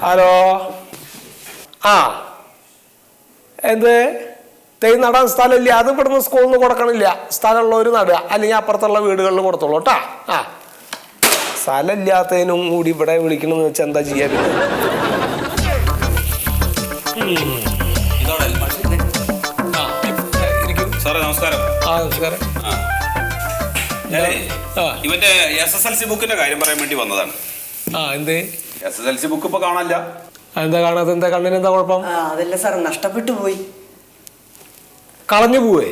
Hello. ആ എന്ത് തൈ നടാൻ സ്ഥലമില്ല, അത് ഇവിടുന്ന് സ്കൂളിൽ നിന്ന് കൊടുക്കണില്ല. സ്ഥലമുള്ളവർ നടുക, അല്ലെങ്കിൽ അപ്പുറത്തുള്ള വീടുകളിൽ കൊടുത്തോളൂ കേട്ടാ. ആ സ്ഥലമില്ലാത്തതിനും കൂടി ഇവിടെ വിളിക്കണമെന്ന് വെച്ചാൽ എന്താ ചെയ്യാൻ? നമസ്കാരം. ഇവന്റെ SSLC ബുക്കിന്റെ കാര്യം പറയാൻ വേണ്ടി വന്നതാണ്. എന്തേ SSLC ബുക്ക് ഇപ്പൊ കാണാനില്ല? എന്താ കാണാത്ത? എന്താ കണ്ണിന് എന്താ കുഴപ്പം? അതല്ല സാർ, നഷ്ടപ്പെട്ടു പോയി. കളഞ്ഞു പോവേ?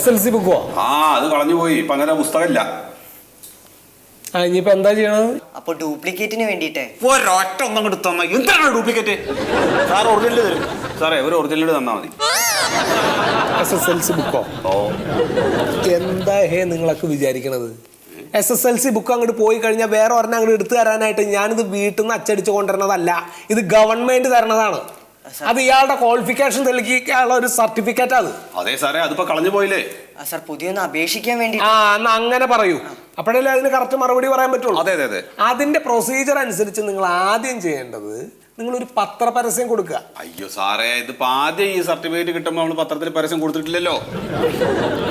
SSLC ബുക്കോ? അത് കളഞ്ഞു പോയി. ഇപ്പൊ അങ്ങനെ പുസ്തകമില്ല. ഇനിയിപ്പോ എന്താ ചെയ്യണത്? അപ്പൊ ഡ്യൂപ്ലിക്കേറ്റിന് വേണ്ടിട്ടേ ഒരൊറ്റ ഒന്നും കൂടി തന്നാ. എന്താണ് ഡ്യൂപ്ലിക്കേറ്റ്? സാർ ഒറിജിനൽ തരും. സാറേ ഒരു ഒറിജിനൽ തന്നാ മതി. SSLC ബുക്കോ? എന്താ നിങ്ങളൊക്കെ വിചാരിക്കണത്? SSLC ബുക്ക് അങ്ങോട്ട് പോയി കഴിഞ്ഞാൽ വേറെ ഒരെണ്ണം അങ്ങോട്ട് എടുത്തു തരാനായിട്ട് ഞാനിത് വീട്ടിൽ നിന്ന് അച്ചടിച്ച് കൊണ്ടുവരണതല്ല. ഇത് ഗവൺമെന്റ് തരണതാണ്. അത് ഇയാളുടെ ക്വാളിഫിക്കേഷൻ തെളിയിക്കാനുള്ള ഒരു സർട്ടിഫിക്കറ്റ്. അത് അതെ സാറേ, അതിപ്പോ കളഞ്ഞു പോയില്ലേ സാർ? പുതിയൊന്ന് അപേക്ഷിക്കാൻ വേണ്ടി. എന്നാ അങ്ങനെ പറയൂ, അപ്പോഴല്ലേ അതിന് കറക്റ്റ് മറുപടി പറയാൻ പറ്റുള്ളൂ. അതെ അതെ അതെ. അതിന്റെ പ്രൊസീജിയർ അനുസരിച്ച് നിങ്ങൾ ആദ്യം ചെയ്യേണ്ടത് നിങ്ങളൊരു പത്രപരസ്യം കൊടുക്കുക. അയ്യോ സാറേ, ഇതിപ്പോ ആദ്യം ഈ സർട്ടിഫിക്കറ്റ് കിട്ടുമ്പോൾ നമ്മൾ പത്രത്തിൽ പരസ്യം കൊടുത്തിട്ടില്ലല്ലോ.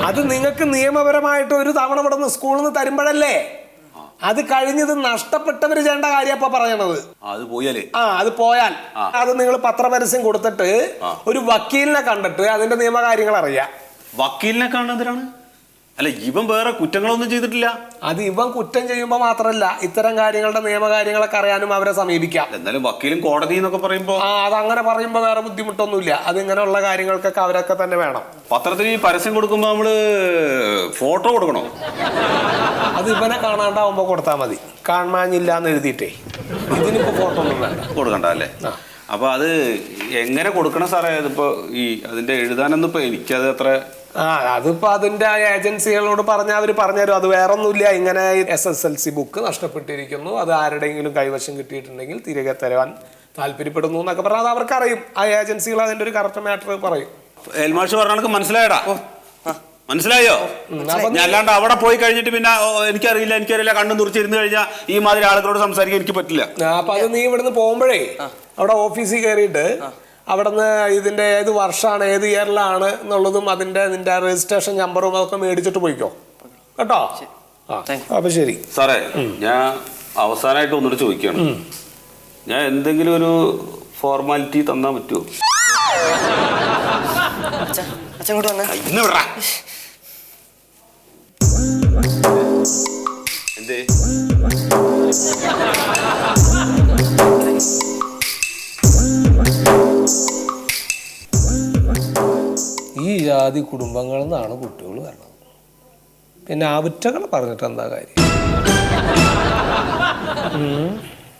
അത് നിങ്ങൾക്ക് നിയമപരമായിട്ട് ഒരു തവണ ഇവിടെ സ്കൂളിൽ നിന്ന് തരുമ്പോഴല്ലേ. അത് കഴിഞ്ഞത് നഷ്ടപ്പെട്ടവര് ചെയ്യേണ്ട കാര്യം അപ്പൊ പറയണത്. അത് പോയാലേ? അത് പോയാൽ അത് നിങ്ങൾ പത്രപരസ്യം കൊടുത്തിട്ട് ഒരു വക്കീലിനെ കണ്ടിട്ട് അതിന്റെ നിയമകാര്യങ്ങൾ അറിയാം. വക്കീലിനെ കാണുന്നതിനാണ്? അല്ല, ഇവൻ വേറെ കുറ്റങ്ങളൊന്നും ചെയ്തിട്ടില്ല. അത് ഇവൻ കുറ്റം ചെയ്യുമ്പോൾ മാത്രമല്ല, ഇത്തരം കാര്യങ്ങളുടെ നിയമകാര്യങ്ങളൊക്കെ അറിയാനും അവരെ സമീപിക്കാം. എന്നാലും വക്കീലും കോടതി എന്നൊക്കെ പറയുമ്പോ അതങ്ങനെ പറയുമ്പോ വേറെ ബുദ്ധിമുട്ടൊന്നുമില്ല. അത് ഇങ്ങനെയുള്ള കാര്യങ്ങൾക്കൊക്കെ അവരൊക്കെ തന്നെ വേണം. പത്രത്തിൽ ഈ പരസ്യം കൊടുക്കുമ്പോ നമ്മള് ഫോട്ടോ കൊടുക്കണോ? അത് ഇവനെ കാണാണ്ടാവുമ്പോ കൊടുത്താൽ മതി. കാണാനില്ല എന്ന് എഴുതിയിട്ടേ. ഇതിനിപ്പോ ഫോട്ടോ ഒന്നും വേണ്ട, കൊടുക്കണ്ട അല്ലേ? അപ്പൊ അത് എങ്ങനെ കൊടുക്കണം സാറേ? അതിപ്പോ ഈ അതിന്റെ എഴുതാനൊന്നും ഇപ്പൊ എനിക്കത് അത്ര അതിപ്പോ അതിന്റെ ഏജൻസികളോട് പറഞ്ഞാൽ അവർ പറഞ്ഞുതരും. അത് വേറെ ഒന്നുമില്ല. ഇങ്ങനെ SSLC ബുക്ക് നഷ്ടപ്പെട്ടിരിക്കുന്നു, അത് ആരുടെയെങ്കിലും കൈവശം കിട്ടിയിട്ടുണ്ടെങ്കിൽ തിരികെ തരാൻ താല്പര്യപ്പെടുന്നു എന്നൊക്കെ പറഞ്ഞാൽ അത് അവർക്കറിയും. ആ ഏജൻസികൾ അതിന്റെ ഒരു കറക്റ്റ് മാറ്റർ പറയും. എൽമാഷ് പറഞ്ഞ മനസ്സിലായടാ? മനസ്സിലായോ? അല്ലാണ്ട് അവിടെ പോയി കഴിഞ്ഞിട്ട് പിന്നെ എനിക്കറിയില്ല കണ്ണും തുറച്ചിരുന്ന് കഴിഞ്ഞാൽ ഈ മാതിരി ആളുകളോട് സംസാരിക്കാൻ എനിക്ക് പറ്റില്ല. അപ്പൊ അത് നീ ഇവിടുന്ന് പോകുമ്പോഴേ അവിടെ ഓഫീസിൽ കയറിയിട്ട് അവിടുന്ന് ഇതിന്റെ ഏത് വർഷമാണ്, ഏത് ഇയറിലാണ് എന്നുള്ളതും നിന്റെ രജിസ്ട്രേഷൻ നമ്പറും അതൊക്കെ മേടിച്ചിട്ട് പോയിക്കോ കേട്ടോ. അപ്പൊ ശരി സാറേ, ഞാൻ അവസാനമായിട്ട് ഒന്നുകൂടി ചോദിക്കുകയാണ്. ഞാൻ എന്തെങ്കിലും ഒരു ഫോർമാലിറ്റി തന്നാ പറ്റുമോ? എന്തേ ഈ ജാതി കുടുംബങ്ങളിൽ നിന്നാണ് കുട്ടികൾ വരണത്. പിന്നെ അവറ്റകളെ പറഞ്ഞിട്ട് എന്താ കാര്യം?